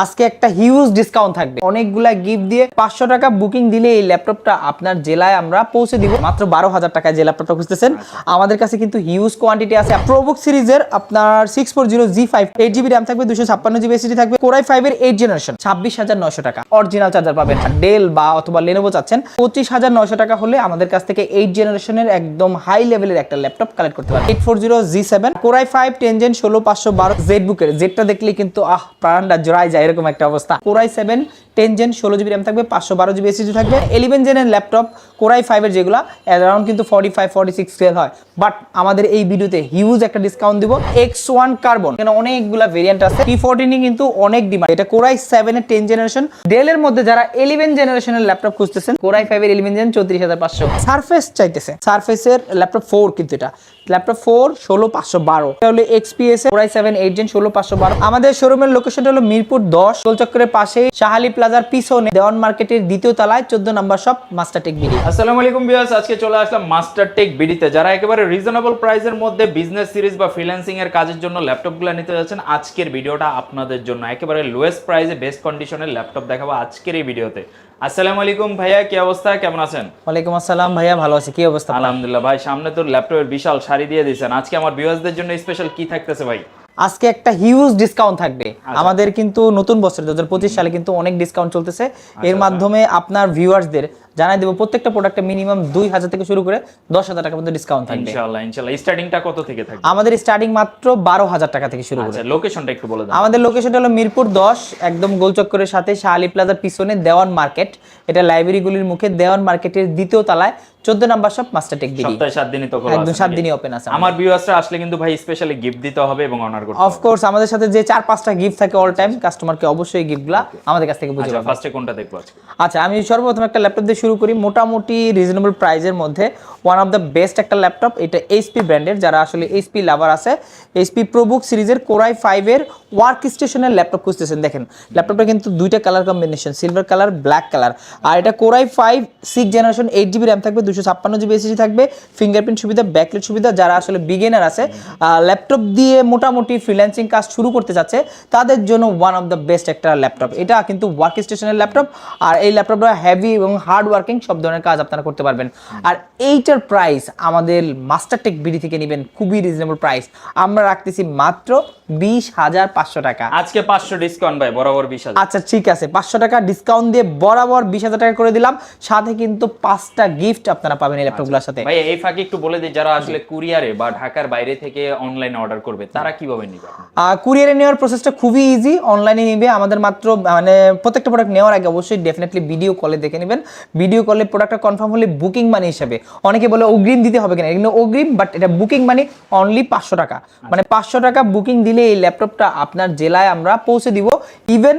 আজকে একটা huge discount থাকবে, অনেকগুলা গিফট দিয়ে 500 টাকা বুকিং দিলে এই ল্যাপটপটা আপনার জেলায় আমরা পৌঁছে দিব মাত্র 12,000 টাকায়। যে ল্যাপটপটা খুঁজতেছেন আমাদের কাছে কিন্তু হিউজ কোয়ান্টিটি আছে। প্রোবুক সিরিজের আপনার 640G5 8GB র্যাম থাকবে, 256GB এসএসডি থাকবে, কোরাই 5 এর 8 জেনারেশন 26,900 টাকা অরিজিনাল চার্জার পাবেন। ডেল বা অথবা লেনোভো চাচ্ছেন 25,900 টাকা হলে আমাদের কাছ থেকে 8 জেনারেশনের একদম হাই লেভেলের একটা ল্যাপটপ কালেক্ট করতে পারবেন। 840G7 কোরাই 5 10 জেন 16512 জেডবুকের, যেটা দেখলে কিন্তু প্রাণটা জোড়ায় যায় এরকম একটা অবস্থা। কোরাই 7 10 জেন 16GB র্যাম থাকবে, 512GB এসএসডি থাকবে। 11 জেনের ল্যাপটপ কোরাই 5 এর যেগুলো অ্যারাউন্ড কিন্তু 45-46 সেল হয়, বাট আমাদের এই ভিডিওতে হিউজ একটা ডিসকাউন্ট দিব। X1 কার্বন এখানে অনেকগুলা ভেরিয়েন্ট আছে, T14 কিন্তু অনেক ডিমান্ড। এটা কোরাই 7 এর 10 জেনারেশন। ডেলের মধ্যে যারা 11 জেনারেশনের ল্যাপটপ খুঁজতেছেন কোরাই 5 এর 11 জেন 34,500। সারফেস চাইতেছে, সারফেসের ল্যাপটপ 4 কিন্তু এটা ল্যাপটপ 4 16512। এটা হলো XPS এর কোরাই 7 8 জেন 16512। আমাদের শোরুমের লোকেশনটা হলো মিরপুর 10 গোলচক্করের পাশে শাহালি প্লাজার পিছনে দেওয়ান মার্কেটের দ্বিতীয় তলায় 14 নম্বর শপ মাস্টারটেক বিডি। আসসালামু আলাইকুম ভিউয়ার্স, আজকে চলে আসলাম মাস্টারটেক বিডিতে। যারা একেবারে রিজনেবল প্রাইসের মধ্যে বিজনেস সিরিজ বা ফ্রিল্যান্সিং এর কাজের জন্য ল্যাপটপগুলো নিতে যাচ্ছেন, আজকের ভিডিওটা আপনাদের জন্য। একেবারে লোয়েস্ট প্রাইসে বেস্ট কন্ডিশনের ল্যাপটপ দেখাবো আজকের এই ভিডিওতে। আসসালামু আলাইকুম ভাইয়া, কি অবস্থা, কেমন আছেন? ওয়ালাইকুম আসসালাম ভাইয়া, ভালো আছি। কি অবস্থা? আলহামদুলিল্লাহ ভাই, সামনে তো ল্যাপটপের বিশাল সারি দিয়ে দিয়েছেন। আজকে আমার ভিউয়ার্সদের জন্য স্পেশাল কি থাকতেছে ভাই? আজকে একটা হিউজ ডিসকাউন্ট থাকবে। আমাদের কিন্তু নতুন বছর 2025 সালে কিন্তু অনেক ডিসকাউন্ট চলতেছে। এর মাধ্যমে আপনার ভিউয়ার্সদের জানাই দেব প্রত্যেকটা প্রোডাক্টে মিনিমাম 2,000 থেকে শুরু করে 10,000 টাকা পর্যন্ত ডিসকাউন্ট থাকবে। ইনশাআল্লাহ ইনশাআল্লাহ। স্টার্টিংটা কত থেকে থাকবে? আমাদের স্টার্টিং মাত্র 12,000 টাকা থেকে শুরু করে। আচ্ছা, লোকেশনটা একটু বলে দেন। আমাদের লোকেশনটা হলো মিরপুর 10 একদম গোলচক্করের সাথে শাহালি প্লাজার পিছনে দেওয়ান মার্কেট। এটা লাইব্রেরিগুলির মুখে দেওয়ান মার্কেটের দ্বিতীয় তলায় 14 নম্বর শপ মাস্টারটেক বিডি। সপ্তাহে 7 দিনই তো খোলা আছে, একদম 7 দিনই ওপেন আছে। আমার ভিউয়ার্সরা আসলে কিন্তু ভাই স্পেশালি গিফট দিতে হবে এবং অনার করতে হবে। অফ কোর্স আমাদের সাথে যে 4-5টা গিফট থাকে অল টাইম, কাস্টমারকে অবশ্যই গিফটগুলো আমাদের কাছ থেকে বুঝে আচ্ছা, পাবেন। ফার্স্টে কোনটা দেখবো আজকে? আচ্ছা, আমি সর্বপ্রথম একটা ল্যাপটপ দিয়ে শুরু করি। মোটামুটি রিজনেবল প্রাইসের মধ্যে ওয়ান অফ দ্য বেস্ট একটা ল্যাপটপ। এটা এইচপি ব্র্যান্ডের, যারা আসলে এইচপি লাভার আছে, এইচপি প্রোবুক সিরিজের কোরাই 5 এর ওয়ার্ক স্টেশনের ল্যাপটপ খুঁজতেছেন। দেখেন ল্যাপটপটা কিন্তু দুইটা colour combination, silver colour, black colour. আর এটা কোরাই 5 6 জেনারেশন 8GB র্যাম থাকবে, 256GB এসএসডি থাকবে, ফিঙ্গারপ্রিন্ট সুবিধা, ব্যাকলাইট সুবিধা। যারা আসলে বিগিনার আছে, ল্যাপটপ দিয়ে মোটামুটি ফ্রিল্যান্সিং কাজ শুরু করতে যাচ্ছে, তাদের জন্য ওয়ান অফ দ্য বেস্ট একটা ল্যাপটপ। এটা কিন্তু ওয়ার্ক স্টেশনের ল্যাপটপ, আর এই ল্যাপটপটা হেভি এবং হার্ড ওয়ার্কিং সব ধরনের কাজ আপনারা করতে পারবেন। আর এইটার প্রাইস আমাদের মাস্টারটেক বিডি থেকে নেবেন খুবই রিজনেবল প্রাইস। আমরা রাখতেছি মাত্র 20,500 টাকা। আজকে 500 ডিসকাউন্ট ভাই, বরাবর 20,000। আচ্ছা ঠিক আছে, 500 টাকা ডিসকাউন্ট দিয়ে বরাবর 20,000 টাকা করে দিলাম। সাথে কিন্তু 5টা গিফট আপনারা পাবেন এই ল্যাপটপগুলোর সাথে। ভাই এই ফাঁকে একটু বলে দিই, যারা আসলে কুরিয়ারে বা ঢাকার বাইরে থেকে অনলাইনে অর্ডার করবে তারা কিভাবে নেবে? কুরিয়ারে নেওয়ার প্রসেসটা খুবই ইজি, অনলাইনে নিবে। আমাদের মাত্র মানে প্রত্যেকটা প্রোডাক্ট নেওয়ার আগে অবশ্যই ডেফিনেটলি ভিডিও কলে দেখে নেবেন। ভিডিও কলে প্রোডাক্টটা কনফার্ম হলে বুকিং মানি হিসাবে, অনেকে বলে অগ্রিম দিতে হবে কিনা, এগুলো অগ্রিম, বাট এটা বুকিং মানি অনলি 500 টাকা। মানে 500 টাকা বুকিং দিলে এই ল্যাপটপটা আপনার জেলায় আমরা পৌঁছে দিব। ইভেন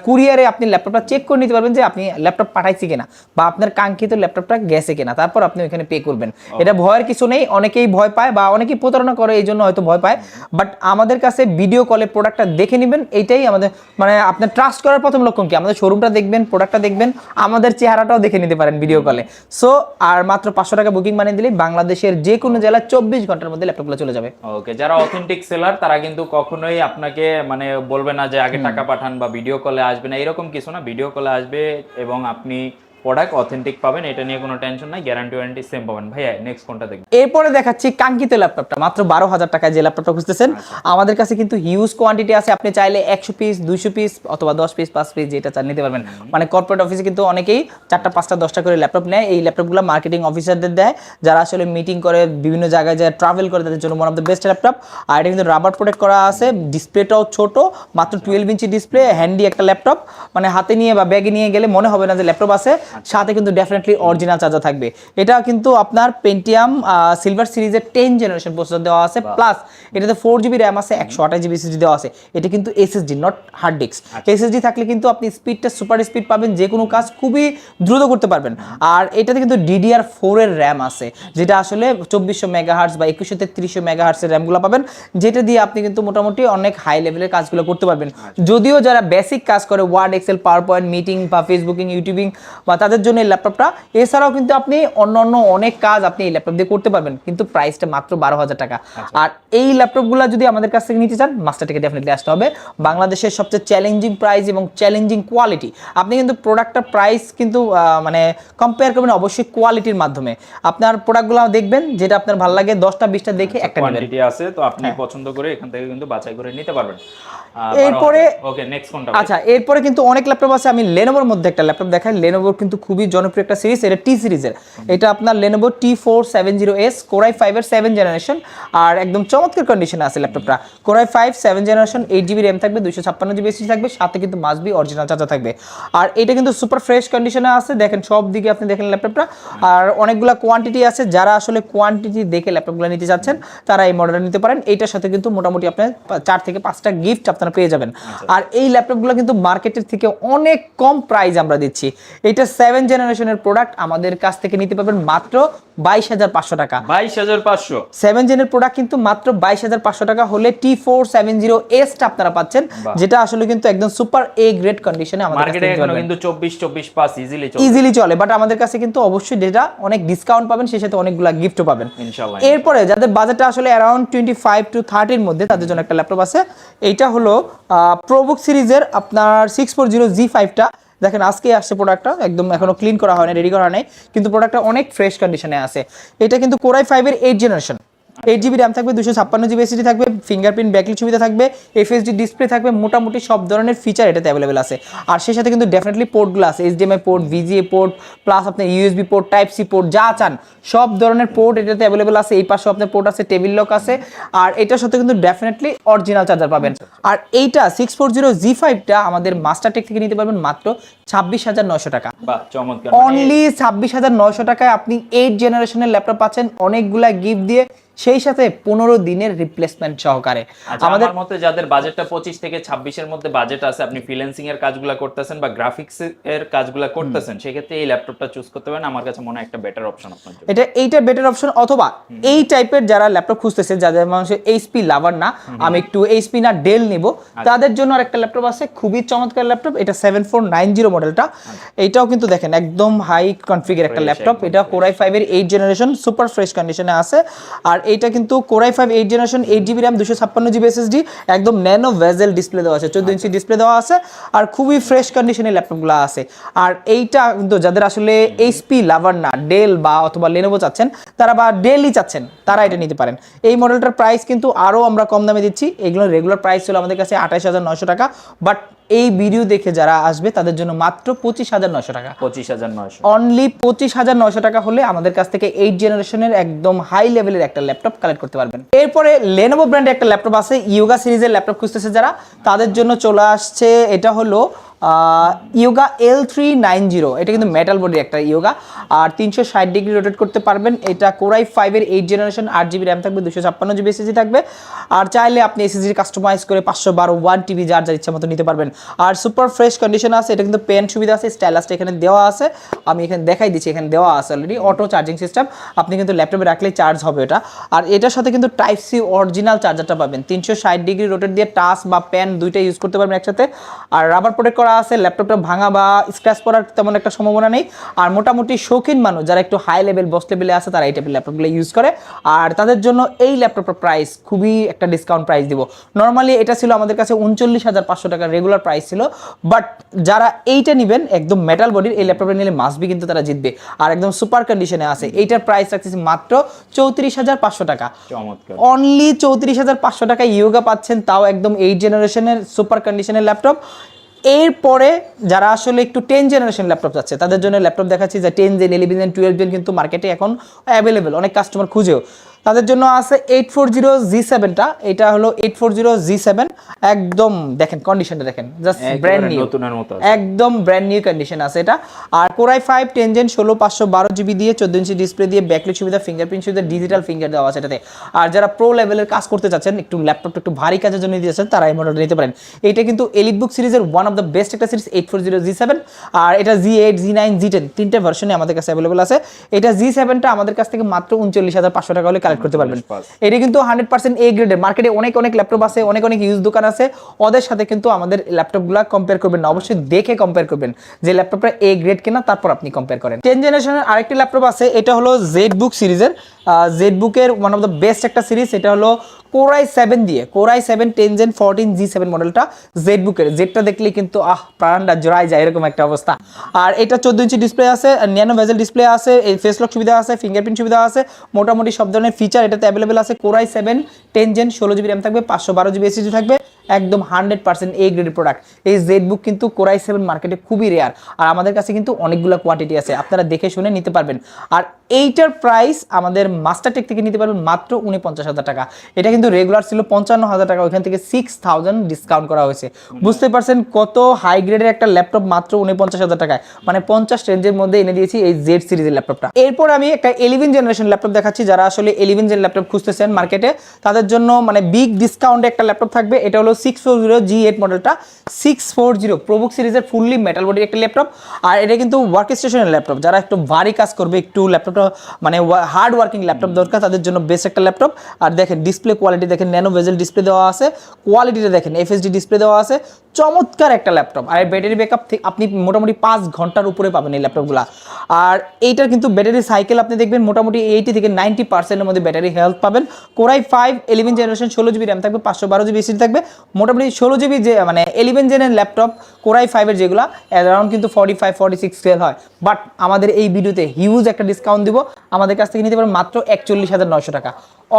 কুরিয়ারে আপনি ল্যাপটপটা চেক করে নিতে পারবেন যে আপনি ল্যাপটপ পাঠাইছি কিনা বা আপনার কাঙ্ক্ষিত ল্যাপটপটা গেছে কিনা, তারপর আপনি ওখানে পে করবেন। এটা ভয়ের কিছু নেই। অনেকেই ভয় পায় বা অনেকেই প্রতারণা করে, এই জন্য হয়তো ভয় পায়, বাট আমাদের কাছে ভিডিও কলে প্রোডাক্টটা দেখে নেবেন। এইটাই আমাদের মানে আপনার ট্রাস্ট করার প্রথম লক্ষণ কি, আমাদের শোরুমটা দেখবেন, প্রোডাক্টটা দেখবেন, আমাদের চেহারাটাও দেখে নিতে পারেন ভিডিও কলে। সো আর মাত্র 500 টাকা বুকিং বানিয়ে দিলেই বাংলাদেশের যে কোনো জেলায় 24 ঘন্টার মধ্যে ল্যাপটপগুলো চলে যাবে। ওকে, যারা অথেন্টিক সেলার তারা কিন্তু কখনোই আপনাকে মানে বলবে না যে আগে টাকা পাঠান বা ভিডিও কলে আসবে না, এরকম কিছু না। ভিডিও কলে আসবে এবং আপনি প্রোডাক্ট অথেন্টিক পাবেন, এটা নিয়ে কোনো টেনশন নাই। গ্যারান্টি ওয়ারেন্টি সেম পাবেন। ভাইয়া নেক্সট কোনটা দেখবেন? এরপরে দেখাচ্ছি কাঙ্ক্ষিত ল্যাপটপটা। মাত্র 12,000 টাকায় যে ল্যাপটপটা খুঁজতেছেন আমাদের কাছে কিন্তু হিউজ কোয়ান্টিটি আছে। আপনি চাইলে 100 পিস 200 পিস অথবা 10 পিস 5 পিস যেটা চান নিতে পারবেন। মানে কর্পোরেট অফিসে কিন্তু অনেকেই 4টা 5টা 10টা করে ল্যাপটপ নেয়। এই ল্যাপটপগুলো মার্কেটিং অফিসারদের দেয়, যারা আসলে মিটিং করে, বিভিন্ন জায়গায় যায় ট্রাভেল করে, তাদের জন্য one of the best laptop. আর এটা কিন্তু রাবার প্রোটেক্ট করা আছে, ডিসপ্লেটাও ছোট, মাত্র 12 ইঞ্চি ডিসপ্লে, হ্যান্ডি একটা ল্যাপটপ। মানে হাতে নিয়ে বা ব্যাগে নিয়ে গেলে মনে হবে না যে ল্যাপটপ আছে। সাথে কিন্তু অরিজিনাল চার্জার থাকবে। এটা কিন্তু আপনার পেন্টিয়াম সিলভার সিরিজের 10 জেনারেশন প্রসেসর দেওয়া আছে, প্লাস এটাতে 4GB র্যাম আছে, 128GB এসএসডি দেওয়া আছে। এটা কিন্তু SSD not hard disk. SSD থাকলে কিন্তু আপনি স্পিডটা সুপার স্পিড পাবেন, যে কোনো কাজ খুবই দ্রুত করতে পারবেন। আর এটাতে কিন্তু DDR4 এর র্যাম আছে, যেটা আসলে 2400 মেগাহার্টজ বা 2133 মেগাহার্টজ এর র্যামগুলো পাবেন, যেটা দিয়ে আপনি কিন্তু মোটামুটি অনেক হাই লেভেলের কাজগুলো করতে পারবেন। যদিও যারা বেসিক কাজ করে, Word, Excel, PowerPoint, meeting বা ফেসবুকিং, ইউটিউবিং বা তাদের জন্য এই ল্যাপটপটা। এছাড়াও কিন্তু আপনি অন্য অনেক কাজ আপনি এই ল্যাপটপ দিয়ে করতে পারবেন, কিন্তু প্রাইসটা মাত্র 12,000 টাকা। আর এই ল্যাপটপগুলো যদি আমাদের কাছ থেকে নিতে চান, মাস্টার টেকে ডেফিনেটলি আসতে হবে। বাংলাদেশের সবচেয়ে চ্যালেঞ্জিং প্রাইস এবং চ্যালেঞ্জিং কোয়ালিটি। আপনি কিন্তু প্রোডাক্টটা প্রাইস কিন্তু মানে কম্পেয়ার করবেন অবশ্যই কোয়ালিটির মাধ্যমে। আপনার প্রোডাক্টগুলো দেখবেন, যেটা আপনার ভালো লাগে 10টা 20টা দেখে একটা নেবেন। কোয়ান্টিটি আছে, তো আপনি পছন্দ করে এখান থেকে কিন্তু বাছাই করে নিতে পারবেন। এরপরে ওকে, নেক্সট কোনটা? আচ্ছা, এরপরে কিন্তু অনেক ল্যাপটপ আছে। আমি লেনোভোর মধ্যে একটা ল্যাপটপ দেখাই। লেনোভোর কিন্তু খুবই জনপ্রিয় একটা সিরিজ, এটা টি সিরিজের। এটা আপনার লেনোভো T470S Core i5 এর 7 জেনারেশন, আর একদম চমৎকার কন্ডিশনে আছে ল্যাপটপটা। Core i5 7 generation, 8GB RAM থাকবে, 256GB SSD থাকবে, সাথে কিন্তু মাস্ট বি অরিজিনাল চার্জার থাকবে। আর এটা কিন্তু সুপার ফ্রেশ কন্ডিশনে আছে, দেখেন সব দিকে আপনি দেখেন ল্যাপটপটা। আর অনেকগুলো কোয়ান্টিটি আছে, যারা আসলে কোয়ান্টিটি দেখে ল্যাপটপগুলো নিতে যাচ্ছেন তারা এই মডেলটা নিতে পারেন। এইটার সাথে কিন্তু মোটামুটি আপনার 4 থেকে 5টা গিফট আপনারা পেয়ে যাবেন। আর এই ল্যাপটপগুলো কিন্তু মার্কেটের থেকে অনেক কম প্রাইস আমরা দিচ্ছি। এটা 7 জেনারেশনের প্রোডাক্ট, আমাদের কাছ থেকে নিতে পারবেন মাত্র 22,500 টাকা। 22,500 7 জেনের প্রোডাক্ট কিন্তু মাত্র 22,500 টাকা হলে T470S টা আপনারা পাচ্ছেন, যেটা আসলে কিন্তু একদম সুপার এ গ্রেড কন্ডিশনে আমাদের কাছে মার্কেটে এখনো কিন্তু 24 ইজিলি চলে। বাট আমাদের কাছে কিন্তু অবশ্যই যেটা অনেক ডিসকাউন্ট পাবেন, সেই সাথে অনেকগুলো গিফটও পাবেন ইনশাআল্লাহ। এরপরে যাদের বাজেটটা আসলে অ্যারাউন্ড 25 to 30 এর মধ্যে, তাদের জন্য একটা ল্যাপটপ আছে। এইটা হলো প্রোবুক সিরিজের আপনার 640G5 টা। দেখেন আজকে আসছে প্রোডাক্টটা, একদম এখনো ক্লিন করা হয় না, রেডি করা হয় নাই, কিন্তু প্রোডাক্টটা অনেক ফ্রেশ কন্ডিশনে আছে। এটা কিন্তু Core i5 এর 8 জেনারেশন, 8GB RAM থাকবে, 256GB SSD থাকবে, ফিঙ্গারপ্রিন্ট ব্যাকলিট সুবিধা থাকবে, FHD ডিসপ্লে থাকবে, মোটামুটি সব ধরনের ফিচার এটাতে অ্যাভেলেবেল আছে। আর সেই সাথে কিন্তু ডেফিনেটলি পোর্টগুলো আছে, HDMI port, VGA port, plus আপনার USB port, type C port, যা চান সব ধরনের পোর্ট এটাতে অ্যাভেলেবেল আছে। এই পাশে আপনার পোর্ট আছে, টেবিল লক আছে, আর এটার সাথে কিন্তু ডেফিনেটলি অরিজিনাল চার্জার পাবেন। আর এইটা 640G5 টা আমাদের মাস্টার টেক থেকে নিতে পারবেন মাত্র 26,900 টাকা। বাহ, চমৎকার। অনলি 26,900 টাকায় আপনি 8 জেনারেশনের ল্যাপটপ পাচ্ছেন, অনেকগুলা গিফট দিয়ে, সেই সাথে 15 দিনের রিপ্লেসমেন্ট সহকারে। আমাদের মতে যাদের বাজেটটা 25 থেকে 26 এর মধ্যে বাজেট আছে, আপনি ফ্রিল্যান্সিং এর কাজগুলো করতেছেন বা গ্রাফিক্স এর কাজগুলো করতেছেন, সেক্ষেত্রে এই ল্যাপটপটা চুজ করতে পারেন। আমার কাছে মনে হয় একটা বেটার অপশন আপনার জন্য। এইটা বেটার অপশন। অথবা এই টাইপের যারা ল্যাপটপ খুঁজতেছে, যাদের মানুষের এইচপি লাভার না, আমি একটু এইচপি না ডেল নিব, তাদের জন্য আরেকটা ল্যাপটপ আছে, খুবই চমৎকার ল্যাপটপ। এটা 7490 মডেলটা। এইটাও কিন্তু দেখেন একদম হাই কনফিগার একটা ল্যাপটপ। এটা Core i5 এর 8 জেনারেশন, সুপার ফ্রেশ কন্ডিশনে আছে। আর এইটা কিন্তু Core i5 8 generation, 8GB RAM, 256GB SSD, একদম ন্যানো ভেজেল ডিসপ্লে দেওয়া আছে, 14 ইঞ্চি ডিসপ্লে দেওয়া আছে, আর খুবই ফ্রেশ কন্ডিশনে ল্যাপটপগুলো আছে। আর এইটা কিন্তু যাদের আসলে এইচপি লাভার না, ডেল বা অথবা লেনোভো চাচ্ছেন, তারা বা ডেলই চাচ্ছেন, তারা এটা নিতে পারেন। এই মডেলটার প্রাইস কিন্তু আরও আমরা কম দামে দিচ্ছি। এগুলোর রেগুলার প্রাইস ছিল আমাদের কাছে 28,900 টাকা, বাট এই ভিডিও দেখে যারা আসবে তাদের জন্য মাত্র 25,900 টাকা। 25,900 অনলি 25,900 টাকা হলে আমাদের কাছ থেকে 8 জেনারেশনের একদম হাই লেভেলের একটা ল্যাপটপ কালেক্ট করতে পারবেন। এরপরে লেনোভো ব্র্যান্ডের একটা ল্যাপটপ আছে, ইয়োগা সিরিজের ল্যাপটপ খুঁজতেছে যারা, তাদের জন্য চলে আসছে। এটা হলো ইয়োগা L390। এটা কিন্তু মেটাল বডির একটা ইয়োগা, আর 360 ডিগ্রি রোটেট করতে পারবেন। এটা Core i5 এর 8 জেনারেশন, 8GB RAM থাকবে, 256GB SSD থাকবে, আর চাইলে আপনি SSD কাস্টমাইজ করে 512 1TB যার ইচ্ছা মতো নিতে পারবেন। আর সুপার ফ্রেশ কন্ডিশন আছে। এটা কিন্তু পেন সুবিধা আছে, স্টাইলাসটা এখানে দেওয়া আছে, আমি এখানে দেখাই দিচ্ছি, এখানে দেওয়া আছে অলরেডি অটো চার্জিং সিস্টেম। আপনি কিন্তু ল্যাপটপে রাখলেই চার্জ হবে এটা। আর এটার সাথে কিন্তু টাইপ সি অরিজিনাল চার্জারটা পাবেন, 360 ডিগ্রি রোটেট দিয়ে টাচ বা পেন দুইটা ইউজ করতে পারবেন একসাথে। আর রাবার প্রোটেক্ট করা আছে, ল্যাপটপটা ভাঙা বা স্ক্র্যাচ পড়ার তেমন একটা সম্ভাবনা নেই। আর মোটামুটি শৌখিন মানুষ যারা একটু হাই লেভেল বস লেভেলে আছে, তারা এই টাইপের ল্যাপটপগুলো ইউজ করে। আর তাদের জন্য এই ল্যাপটপের প্রাইস খুবই একটা ডিসকাউন্ট প্রাইস দিব। নর্মালি এটা ছিল আমাদের কাছে 39,500 টাকা রেগুলার প্রাইস ছিল, বাট যারা এইটা নেবেন একদম মেটাল বডির, এই ল্যাপটপটা নিলে মাস্ট বি কিন্তু তারা জিতবে। আর একদম সুপার কন্ডিশনে আছে। এইটার প্রাইস রাখতেছি মাত্র 34,500 টাকা। চমৎকার। অনলি 34,500 টাকা ইয়োগা পাচ্ছেন, তাও একদম 8 জেনারেশনের সুপার কন্ডিশনের ল্যাপটপ। এরপরে যারা আসলে একটু 10 জেনারেশন ল্যাপটপ চাচ্ছে, তাদের জন্য ল্যাপটপ দেখাচ্ছি যে 10 জেন, 11 জেন, 12 জেন কিন্তু মার্কেটে এখন অ্যাভেলেবেল, অনেক কাস্টমার খুঁজেও। তাদের জন্য আছে 840G7 টা। এটা হলো 840G7, একদম দেখেন কন্ডিশনটা দেখেন, জাস্ট ব্র্যান্ড নিউ, নতুনের মতো একদম ব্র্যান্ড নিউ কন্ডিশন আছে এটা। আর Core i5 10 জেন, 16512GB দিয়ে, 14 ইঞ্চি ডিসপ্লে দিয়ে, ব্যাকলিট সুবিধা, ফিঙ্গারপ্রিন্ট সুবিধা, ডিজিটাল ফিঙ্গার দেওয়া আছে এটাতে। আর যারা প্রো লেভেলের কাজ করতে চাচ্ছেন, একটু ল্যাপটপটা একটু ভারী কাজের জন্য নিতে চাচ্ছেন, তারা এই মডেলটা নিতে পারেন। এটা কিন্তু এলিটবুক সিরিজের ওয়ান অফ দ্য বেস্ট একটা সিরিজ, 840G7। আর এটা G8, G9, G10 তিনটে ভার্সনে আমাদের কাছে অ্যাভেলেবল আছে। এটা G7 টা আমাদের কাছ থেকে মাত্র 39,500 টাকা হলে কালেক্ট কালেক্ট করতে পারবেন। এটা কিন্তু 100% এ গ্রেডের। মার্কেটে অনেক অনেক ল্যাপটপ আছে, অনেক অনেক ইউজ দোকান আছে, ওদের সাথে কিন্তু আমাদের ল্যাপটপগুলো কম্পেয়ার করবেন না, অবশ্যই দেখে কম্পেয়ার করবেন যে ল্যাপটপটা এ গ্রেড কিনা, তারপর আপনি কম্পেয়ার করেন। 10 জেনারেশনের আরেকটি ল্যাপটপ আছে, এটা হলো জেডবুক সিরিজের। জেডবুকের ওয়ান অফ দ্য বেস্ট একটা সিরিজ, এটা হলো Core i7 দিয়ে, Core i7 10 Gen 14 G7 মডেলটা জেডবুকের। জেডটা দেখলে কিন্তু প্রাণটা জোড়ায় যায়, এরকম একটা অবস্থা। আর এটা 14 ইঞ্চি ডিসপ্লে আছে, ন্যানো ভেজেল ডিসপ্লে আছে, এই ফেস লক সুবিধা আছে, ফিঙ্গারপ্রিন্ট সুবিধা আছে, মোটামুটি সব ধরনের ফিচার এটাতে অ্যাভেলেবেল আছে। Core i7 10 Gen 16 GB RAM থাকবে, 512 GB SSD থাকবে, একদম 100% এ গ্রেডের প্রোডাক্ট। এই জেডবুক কিন্তু Core i7 মার্কেটে খুবই রেয়ার, আর আমাদের কাছে কিন্তু অনেকগুলো কোয়ান্টিটি আছে, আপনারা দেখে শুনে নিতে পারবেন। আর এইটার প্রাইস আমাদের মাস্টারটেক থেকে নিতে পারবেন মাত্র 49,000 টাকা। এটা কিন্তু রেগুলার ছিল 55,000 টাকা, ওইখান থেকে 6,000 ডিসকাউন্ট করা হয়েছে। বুঝতে পারছেন কত হাই গ্রেডের একটা ল্যাপটপ মাত্র 49,000 টাকায়, মানে 50 রেঞ্জের মধ্যে এনে দিয়েছি এই জেড সিরিজের ল্যাপটপটা। এরপর আমি একটা 11 জেনারেশন ল্যাপটপ দেখাচ্ছি, যারা আসলে 11 জেন ল্যাপটপ খুঁজতেছেন মার্কেটে, তাদের জন্য মানে বিগ ডিসকাউন্টে একটা ল্যাপটপ থাকবে। এটা হলো 640 G8 মডেলটা, 640 প্রবুক সিরিজের ফুললি মেটাল বডির একটা ল্যাপটপ। আর এটা কিন্তু ওয়ার্ক স্টেশনের ল্যাপটপ, যারা একটু ভারী কাজ করবে, একটু ল্যাপটপটা মানে হার্ড ওয়ার্কিং ল্যাপটপ দরকার, তাদের জন্য বেস্ট একটা ল্যাপটপ। আর দেখেন ডিসপ্লে কোয়ালিটি দেখেন, ন্যানো ভেজেল ডিসপ্লে দেওয়া আছে, কোয়ালিটিটা দেখেন, এফএসডি ডিসপ্লে দেওয়া আছে, চমৎকার একটা ল্যাপটপ। আর ব্যাটারি ব্যাকআপ আপনি মোটামুটি 5 ঘন্টার উপরে পাবেন এই ল্যাপটপগুলো। আর এইটার কিন্তু ব্যাটারি সাইকেল আপনি দেখবেন মোটামুটি 80 থেকে 90% মধ্যে ব্যাটারি হেলথ পাবেন। Core i5 11 generation 16 GB RAM থাকবে, 512 GB SSD থাকবে, মোটামুটি 16 GB যে মানে 11 জেনের ল্যাপটপ Core i5 এর যেগুলো অ্যারাউন্ড কিন্তু 45-46 সেল হয়। বাট আমাদের এই ভিডিওতে হিউজ একটা ডিসকাউন্ট দিব, আমাদের কাছ থেকে নিতে পারেন মাত্র 41,900 টাকা।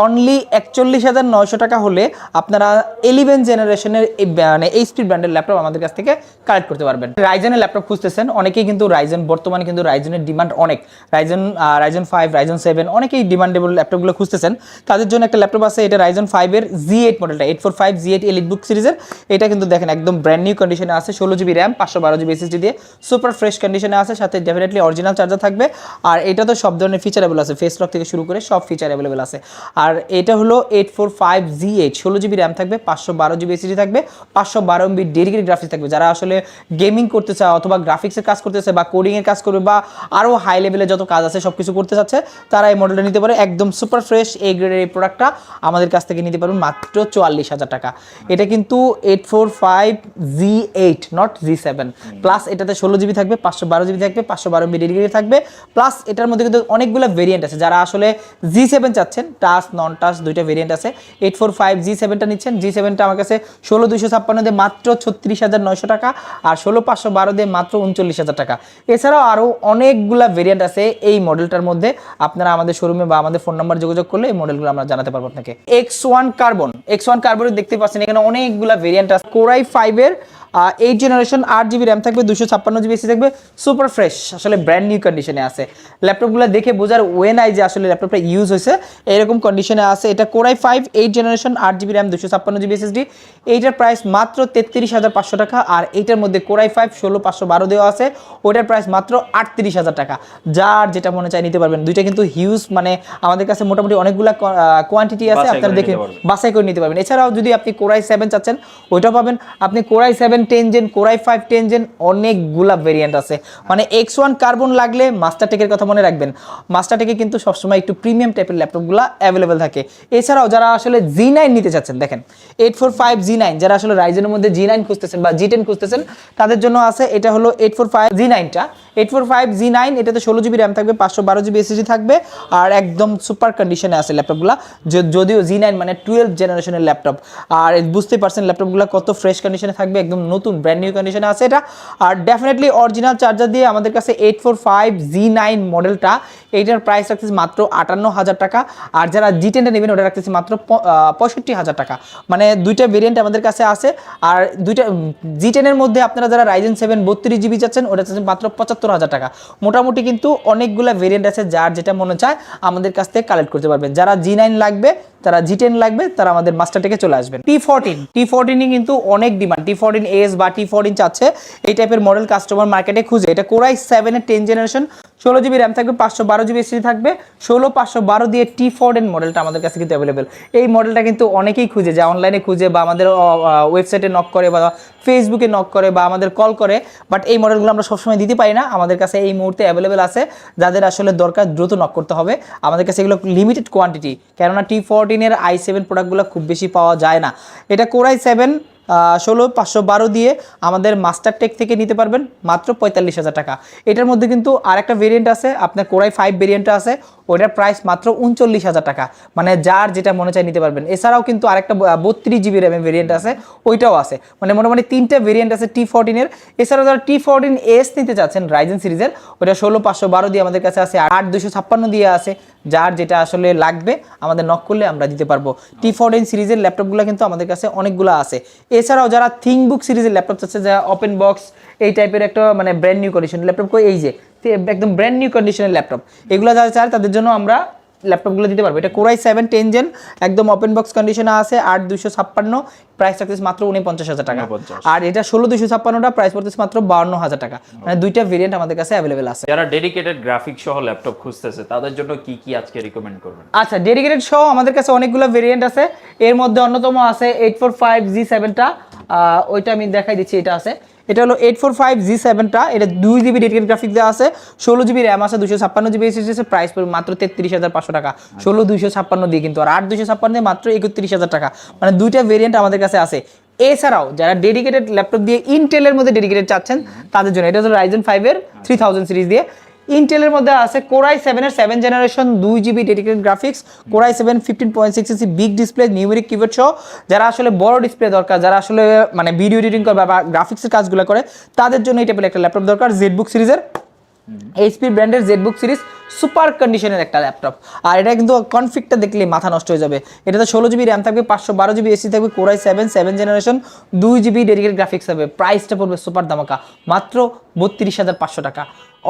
অনলি 41,900 টাকা হলে আপনারা 11 জেনারেশনের মানে এইচপি ব্র্যান্ডের ল্যাপটপ আমাদের কাছ থেকে কালেক্ট করতে পারবেন। রাইজেনের ল্যাপটপ খুঁজতেছেন অনেকেই, কিন্তু রাইজেন বর্তমানে কিন্তু রাইজেনের ডিমান্ড অনেক, রাইজেন 5 রাইজেন 7 অনেকেই ডিমান্ডেবল ল্যাপটপগুলো খুঁজতেছেন, তাদের জন্য একটা ল্যাপটপ আছে। এটা রাইজেন 5 এর G8 মডেলটা, 845 G8 এলিটবুক সিরিজের। এটা কিন্তু দেখেন একদম ব্র্যান্ড নিউ কন্ডিশনে আছে, 16 GB র্যাম, 512 GB SSD দিয়ে সুপার ফ্রেশ কন্ডিশনে আছে, সাথে ডেফিনেটলি অরিজিনাল চার্জার থাকবে। আর এটা তো সব ধরনের ফিচার অ্যাভেলেবল আছে, ফেস লক থেকে শুরু করে সব ফিচার অ্যাভেলেবল আছে। আর এটা হলো 845 G8, 16 GB র্যাম থাকবে, 512 GB SSD থাকবে, 512 MB ডেডিকেটেড গ্রাফিক্স থাকবে। যারা আসলে গেমিং করতে চায় অথবা গ্রাফিক্সের কাজ করতে চায় বা কোডিং এর কাজ করবে বা আরো হাই লেভেলে যত কাজ আছে সবকিছু করতে চাচ্ছে, তারা এই মডেলটা নিতে পারে। একদম সুপার ফ্রেশ এ গ্রেডের এই প্রোডাক্টটা আমাদের কাছ থেকে নিতে পারবেন মাত্র 44,000 টাকা। এটা কিন্তু 845 G8 নট G7 প্লাস, এটাতে 16 GB থাকবে, 512 GB থাকবে, 512 MB ডেডিকেটেড থাকবে, প্লাস এটার মধ্যে কিন্তু অনেকগুলো ভেরিয়েন্ট আছে। যারা আসলে G7 চাচ্ছেন, টাচ নন টাচ দুইটা ভেরিয়েন্ট আছে। 845 G7টা নিচ্ছেন, G7টা আমার কাছে 16256 দিয়ে মাত্র 36,900 টাকা, আর 16512 দিয়ে মাত্র 39,000 টাকা। এছাড়াও আরও অনেকগুলা ভেরিয়েন্ট আছে এই মডেলটার মধ্যে, আপনারা আমাদের শোরুমে বা আমাদের ফোন নাম্বার যোগাযোগ করলে এই মডেলগুলো আমরা জানাতে পারবো আপনাকে। X1 কার্বন দেখতে পাচ্ছেন এখানে অনেকগুলা ভেরিয়েন্ট আছে। Core i5 এর 8 জেনারেশন 8 GB র্যাম থাকবে, 256 GB SSD থাকবে, সুপার ফ্রেশ, আসলে ব্র্যান্ড নিউ কন্ডিশনে আছে। ল্যাপটপগুলো দেখে বোঝার ওয়ে নাই যে আসলে ল্যাপটপটা ইউজ হয়েছে, এরকম কন্ডিশনে আছে। এটা Core i5 8 generation 8 GB RAM, 256 GB SSD। এইটার প্রাইস মাত্র 33,500 টাকা। আর এইটার মধ্যে Core i5 16512 দেওয়া আছে, ওইটার প্রাইস মাত্র 38,000 টাকা। যার যেটা মনে চায় নিতে পারবেন। দুইটা কিন্তু হিউজ, মানে আমাদের কাছে মোটামুটি অনেকগুলা কোয়ান্টিটি আছে, আপনারা দেখে বাছাই করে নিতে পারবেন। এছাড়াও যদি আপনি Core i7 চাচ্ছেন ওইটাও পাবেন। আপনি Core i7 10 Gen, Core i5 10 Gen, অনেকগুলা ভেরিয়েন্ট আছে। মানে X1 কার্বন লাগলে মাস্টারটেকের কথা মনে রাখবেন, মাস্টারটেকে কিন্তু সবসময় একটু প্রিমিয়াম টাইপের ল্যাপটপগুলো অ্যাভেলেবেল থাকে। এছাড়াও যারা আসলে G9 নিতে চাচ্ছেন, দেখেন 845 G9, যারা আসলে রাইজেনের মধ্যে G9 খুঁজতেছেন বা G10 খুঁজতেছেন, তাদের জন্য আছে। এটা হলো 845 G9টা, 845 G9, এটাতে 16 GB র্যাম থাকবে, 512 GB SSD থাকবে, আর একদম সুপার কন্ডিশনে আছে ল্যাপটপগুলো। যদিও G9 মানে 12 জেনারেশনের ল্যাপটপ, আর বুঝতে পারছেন ল্যাপটপগুলো কত ফ্রেশ কন্ডিশনে থাকবে, একদম নতুন ব্র্যান্ড নিউ কন্ডিশনে আছে এটা। আর ডেফিনেটলি অরিজিনাল চার্জার দিয়ে আমাদের কাছে 845 G9 মডেলটা, এইটার প্রাইস রাখতেছি মাত্র 58,000 টাকা। আর যারা G10টা নেবেন ওটা রাখতেছি মাত্র 65,000 টাকা। মানে দুইটা ভেরিয়েন্ট আমাদের কাছে আছে। আর দুইটা G10 এর মধ্যে আপনারা যারা Ryzen 7 32 GB চাচ্ছেন, ওটা চাচ্ছেন মাত্র 75,000 টাকা। মোটামুটি কিন্তু অনেকগুলো ভেরিয়েন্ট আছে, যার যেটা মনে চায় আমাদের কাছ থেকে কালেক্ট করতে পারবেন। যারা G9 লাগবে, তারা G10 লাগবে, তারা আমাদের মাস্টারটেকে চলে আসবেন। T14 কিন্তু অনেক ডিমান্ড, T14S বা T14 চাচ্ছে, এই টাইপের মডেল কাস্টমার মার্কেটে খুঁজে। এটা Core i7 এর 10 জেনারেশন 16 জিবি র্যাম থাকবে, 512 জিবি এসএসডি থাকবে। 16512 দিয়ে T14 মডেলটা আমাদের কাছে কিন্তু অ্যাভেলেবেল। এই মডেলটা কিন্তু অনেকেই খুঁজে যায়, অনলাইনে খুঁজে বা আমাদের ওয়েবসাইটে নক করে বা ফেসবুকে নক করে বা আমাদের কল করে, বাট এই মডেলগুলো আমরা সবসময় দিতে পারি না। আমাদের কাছে এই মুহূর্তে অ্যাভেলেবেল আছে, যাদের আসলে দরকার দ্রুত নক করতে হবে। আমাদের কাছে এগুলো লিমিটেড কোয়ান্টিটি, কেননা T14 এর i7 প্রোডাক্টগুলো খুব বেশি পাওয়া যায় না। এটা Core i7 16512 দিয়ে আমাদের মাস্টার টেক থেকে নিতে পারবেন মাত্র 45,000 টাকা। এটার মধ্যে কিন্তু আরেকটা ভেরিয়েন্ট আছে, আপনার Core i5 ভেরিয়েন্টটা আছে, ওইটার প্রাইস মাত্র 39,000 টাকা। মানে যার যেটা মনে চায় নিতে পারবেন। এছাড়াও কিন্তু আরেকটা 32 জিবি র্যামের ভেরিয়েন্ট আছে, ওইটাও আছে। মানে মোটামুটি 3টা ভেরিয়েন্ট আছে T14 এর। এছাড়াও যারা T14S নিতে চাচ্ছেন রাইজেন সিরিজের, ওটা 16512 দিয়ে আমাদের কাছে আছে, 8256 দিয়ে আছে। যার যেটা আসলে লাগবে আমাদের নক করলে আমরা দিতে পারবো। T14 সিরিজের ল্যাপটপগুলো কিন্তু আমাদের কাছে অনেকগুলো আছে। এছাড়াও যারা থিংকবুক সিরিজের ল্যাপটপ চাচ্ছে, যারা ওপেন বক্স এই টাইপের একটা মানে ব্র্যান্ড নিউ কন্ডিশন ল্যাপটপ, এই যে একদম ব্র্যান্ড নিউ কন্ডিশনের ল্যাপটপ, এগুলো যারা চায় তাদের জন্য আমরা ল্যাপটপগুলো দিতে পারবো। এটা Core i7 10 জেন, একদম ওপেন বক্স কন্ডিশনে আছে, 8256, প্রাইস থাকতেছে মাত্র 49,000 টাকা। আর এটা 16256টা প্রাইস পড়তেছে মাত্র 52,000 টাকা। মানে দুইটা ভেরিয়েন্ট আমাদের কাছে অ্যাভেলেবেল আছে। যারা ডেডিকেটেড গ্রাফিক্স সহ ল্যাপটপ খুঁজতেছে তাদের জন্য কি কি আজকে রিকমেন্ড করবেন? আচ্ছা, ডেডিকেটেড সহ আমাদের কাছে অনেকগুলো ভেরিয়েন্ট আছে। এর মধ্যে অন্যতম আছে 845G7টা, ওইটা আমি দেখাই দিচ্ছি। এটা আছে, এটা হলো 845G7টা, এটা 2 জিবি ডেডিকেটেড গ্রাফিক্স দেওয়া আছে, 16 জিবি র্যাম আছে, 256 জিবি এসএসডি আছে, প্রাইস পড়বে মাত্র 33,500 টাকা। 16256 দিয়ে কিন্তু, আর 8256 দিয়ে মাত্র 31,000 টাকা। মানে দুইটা ভেরিয়েন্ট আমাদের কাছে আছে। এছাড়াও যারা ডেডিকেটেড ল্যাপটপ দিয়ে ইন্টেলের মধ্যে ডেডিকেটেড চাচ্ছেন তাদের জন্য এটা হলো Ryzen 5 এর 3000 সিরিজ দিয়ে। ইন্টেলের মধ্যে আছে Core i7 এর 7 generation, 2 GB dedicated graphics, Core i7 15.6 ইঞ্চি বিগ ডিসপ্লে, নিউমেরিক কিবোর্ড সহ। যারা আসলে বড় ডিসপ্লে দরকার, যারা আসলে মানে ভিডিও এডিটিং করে বা গ্রাফিক্সের কাজগুলো করে, তাদের জন্য এই টাইপের একটা ল্যাপটপ দরকার। জেডবুক সিরিজের, এইচপি ব্র্যান্ডের জেডবুক সিরিজ সুপার কন্ডিশনের একটা ল্যাপটপ। আর এটা কিন্তু কনফিগটা দেখলে মাথা নষ্ট হয়ে যাবে। এটাতে 16 জিবি র্যাম থাকবে, 512 জিবি এসি থাকবে, Core i7 7 generation, 2 GB dedicated graphics হবে। প্রাইসটা পড়বে সুপার ধামাকা, মাত্র 32,500 টাকা।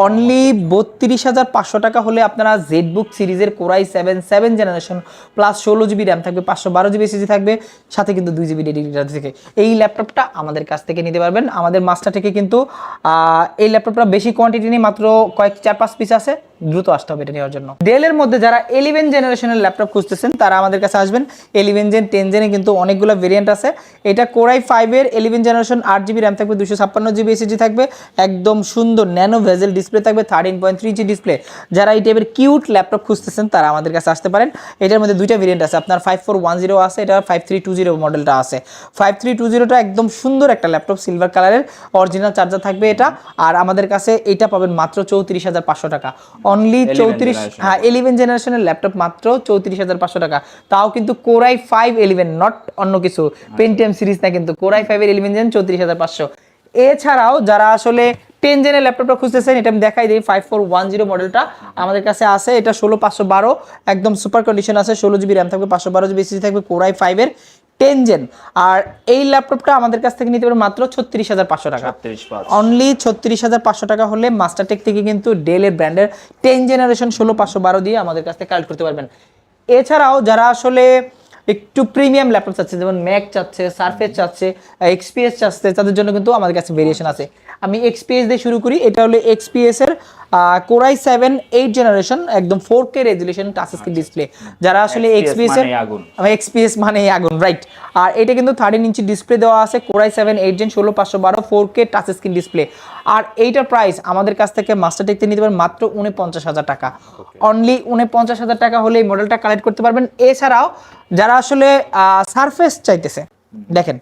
অনলি 32,500 টাকা হলে আপনারা জেডবুক সিরিজের Core i7 7 generation plus 16 GB RAM থাকবে, 512 জিবি এসএসডি থাকবে, সাথে কিন্তু 2 জিবি ডেডিকেটেড থেকে এই ল্যাপটপটা আমাদের কাছ থেকে নিতে পারবেন। আমাদের মাস্টার থেকে কিন্তু এই ল্যাপটপটা বেশি কোয়ান্টিটি নেই, মাত্র 4-5 পিস আছে, দ্রুত আসতে হবে এটা নেওয়ার জন্য। ডেলের মধ্যে যারা 11 জেনারেশনের ল্যাপটপ খুঁজতেছেন তারা আমাদের কাছে আসবেন। 11 জেন 10 জেনে কিন্তু অনেকগুলো ভেরিয়েন্ট আছে। এটা Core i5 এর 11 জেনারেশন, 8 জিবি র্যাম থাকবে, 256 জিবি এসএসডি থাকবে, একদম সুন্দর ন্যানো ভেজেল ডিসপ্লে থাকবে, 13.3 ইঞ্চি ডিসপ্লে। যারা এই টাইপের কিউট ল্যাপটপ খুঁজতেছেন তারা আমাদের কাছে আসতে পারেন। এটার মধ্যে দুইটা ভেরিয়েন্ট আছে, আপনার 5410 আছে, এটা 5320 মডেলটা আছে। 5320টা একদম সুন্দর একটা ল্যাপটপ, সিলভার কালারের, অরিজিনাল চার্জার থাকবে এটা। আর আমাদের কাছে এটা পাবেন মাত্র 34,500 টাকা। অনলি 34, হ্যাঁ 11 জেনারেশনের ল্যাপটপ মাত্র 34,500 টাকা। তাও কিন্তু Core i5 11, নট অন্য কিছু পেন্টিয়াম সিরিজ না, কিন্তু Core i5 এর 11 জেন 34,500। এছাড়াও যারা আসলে 10 জেনের ল্যাপটপটা খুঁজতেছেন, এটা আমি দেখাই দিই, 5410 মডেলটা আমাদের কাছে আছে। এটা 16512, একদম সুপার কন্ডিশন আছে, 16 জিবি র্যাম থাকবে, 512 জিবি এসএসডি থাকবে, Core i5 এর 10 জেন। আর এই ল্যাপটপটা আমাদের কাছ থেকে নিতে পারবেন মাত্র 36,500 টাকা। অনলি 36,500 টাকা হলে মাস্টারটেক থেকে কিন্তু ডেলের ব্র্যান্ডের 10 জেনারেশন 16512 দিয়ে আমাদের কাছ থেকে কালেক্ট করতে পারবেন। এছাড়াও যারা আসলে একটু প্রিমিয়াম ল্যাপটপ চাচ্ছে, যেমন ম্যাক চাচ্ছে, সারফেস চাচ্ছে, এক্সপিএস চাচ্ছে, তাদের জন্য কিন্তু আমাদের কাছে ভেরিয়েশন আছে। আমি এক্সপিএস দিয়ে শুরু করি। এটা হলো এক্সপিএস এর Core i7 8 জেনারেশন, একদম 4K resolution touch screen display. যারা আসলে এক্সপিএস এর, এক্সপিএস মানে আগুন, রাইট। আর এটা কিন্তু 13 ইঞ্চি ডিসপ্লে দেওয়া আছে, Core i7 8 gen 16512, 4K touch screen display. আর এইটার প্রাইস আমাদের কাছ থেকে মাস্টারটেক থেকে নিতে পারবেন মাত্র 49,000 টাকা। অনলি 49,000 টাকা হলে এই মডেলটা কালেক্ট করতে পারবেন। এছাড়াও যারা আসলে সারফেস চাইতেছে, দেখেন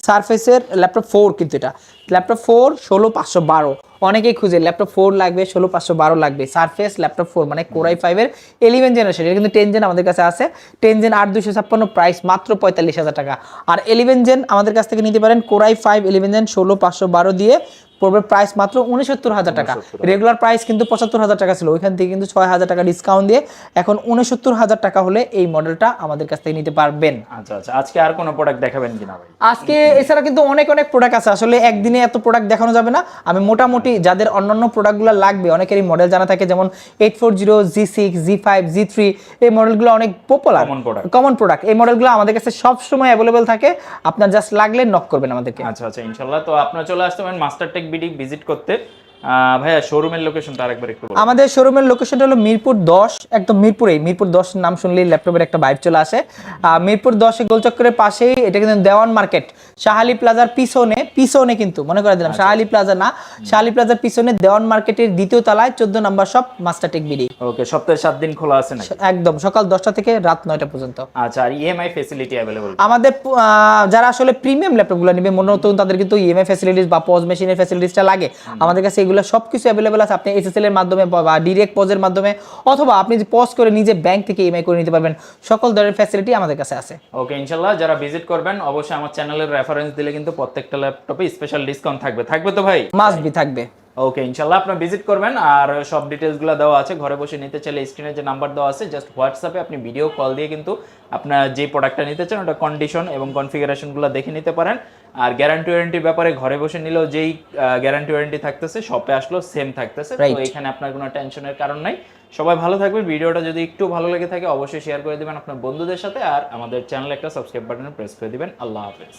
সারফেসের ল্যাপটপ 4, কিন্তু এটা ল্যাপটপ 4 16512, অনেকেই খুঁজে ল্যাপটপ 4 লাগবে, 16512 লাগবে, সারফেস ল্যাপটপ 4 মানে Core i5 এর 11 জেনারেশন। এটা কিন্তু 10 জেন আমাদের কাছে আছে, 10 জেন 8256, প্রাইস মাত্র 45,000 টাকা। আর 11 জেন আমাদের কাছ থেকে নিতে পারেন Core i5 11 জেন 16512 দিয়ে পড়বে প্রাইস মাত্র 69,000 টাকা। রেগুলার প্রাইস কিন্তু 75,000 টাকা ছিল, ওইখান থেকে কিন্তু 6,000 টাকা ডিসকাউন্ট দিয়ে এখন 69,000 টাকা হলে এই মডেলটা আমাদের কাছ থেকে নিতে পারবেন। আচ্ছা আচ্ছা, আজকে আর কোনো প্রোডাক্ট দেখাবেন কিনা ভাই? আজকে এছাড়া কিন্তু অনেক প্রোডাক্ট আছে, আসলে একদিনে এত প্রোডাক্ট দেখানো যাবে না। আমি মোটামুটি যাদের অন্যান্য প্রোডাক্টগুলো লাগবে, অনেকেরই মডেল জানা থাকে, যেমন 840, G6, G5, G3, এই মডেলগুলো অনেক পপুলার কমন প্রোডাক্ট। এই মডেলগুলো আমাদের কাছে সব সময় অ্যাভেলেবল থাকে, আপনার জাস্ট লাগলে নক করবেন আমাদেরকে। আচ্ছা আচ্ছা, ইনশাআল্লাহ। তো আপনারা চলে আসতে পারেন মাস্টারটেক বিডি ভিজিট করতে। ভাইয়া শোরুমের লোকেশনটা আরেকবার একটু বলুন। আমাদের শোরুমের লোকেশনটা হলো মিরপুর 10, একদম মিরপুর 10 নাম শুনলেই ল্যাপটপের একটা ভাইব চলে আসে। মিরপুর 10 গোলচক্করের পাশেই, এটা কিন্তু দেওয়ান মার্কেট শাহালি প্লাজার পিছনে কিন্তু মনে করে দিলাম, শাহালি প্লাজা না, শাহালি প্লাজার পিছনে দেওয়ান মার্কেটের দ্বিতীয় তলায় 14 নম্বর শপ মাস্টারটেক বিডি। ওকে, সপ্তাহে 7 দিন খোলা আছে নাকি? একদম সকাল 10টা থেকে রাত 9টা পর্যন্ত। আচ্ছা, আর ইএমআই ফ্যাসিলিটি अवेलेबल? আমাদের যারা আসলে প্রিমিয়াম ল্যাপটপগুলো নেবে, মনে হতো তাদের কিন্তু ইএমআই ফ্যাসিলিটিস বা পজ মেশিনের ফ্যাসিলিটিসটা লাগে, আমাদের কাছে এগুলো সবকিছু অ্যাভেলেবল আছে। আপনি এসএসএল এর মাধ্যমে বা ডিরেক্ট পজের মাধ্যমে, অথবা আপনি যে পজ করে নিজে ব্যাংক থেকে ইএমআই করে নিতে পারবেন, সকল ধরনের ফ্যাসিলিটি আমাদের কাছে আছে। ওকে, ইনশাআল্লাহ যারা ভিজিট করবেন অবশ্যই আমার চ্যানেলের রেফারেন্স দিলে কিন্তু প্রত্যেকটা ল্যাপটপে স্পেশাল ডিসকাউন্ট থাকবে তো ভাই? মাস্ট বি থাকবে। ওকে, ইনশাআল্লাহ আপনারা ভিজিট করবেন। আর সব ডিটেইলসগুলো দেওয়া আছে, ঘরে বসে নিতে চাইলে স্ক্রিনে যে নাম্বার দেওয়া আছে, জাস্ট হোয়াটসঅ্যাপে আপনি ভিডিও কল দিয়ে কিন্তু আপনার যে প্রোডাক্টটা নিতে চান ওটা কন্ডিশন এবং কনফিগারেশনগুলো দেখে নিতে পারেন। আর গ্যারান্টি ওয়ারেন্টির ব্যাপারে ঘরে বসে নিলেও যেই গ্যারান্টি ওয়ারেন্টি থাকতেছে শপে আসলেও সেম থাকতেছে, তো এখানে আপনার কোনো টেনশনের কারণ নাই। সবাই ভালো থাকবেন। ভিডিওটা যদি একটু ভালো লেগে থাকে অবশ্যই শেয়ার করে দিবেন আপনার বন্ধুদের সাথে, আর আমাদের চ্যানেলে একটা সাবস্ক্রাইব বাটনে প্রেস করে দিবেন। আল্লাহ হাফেজ।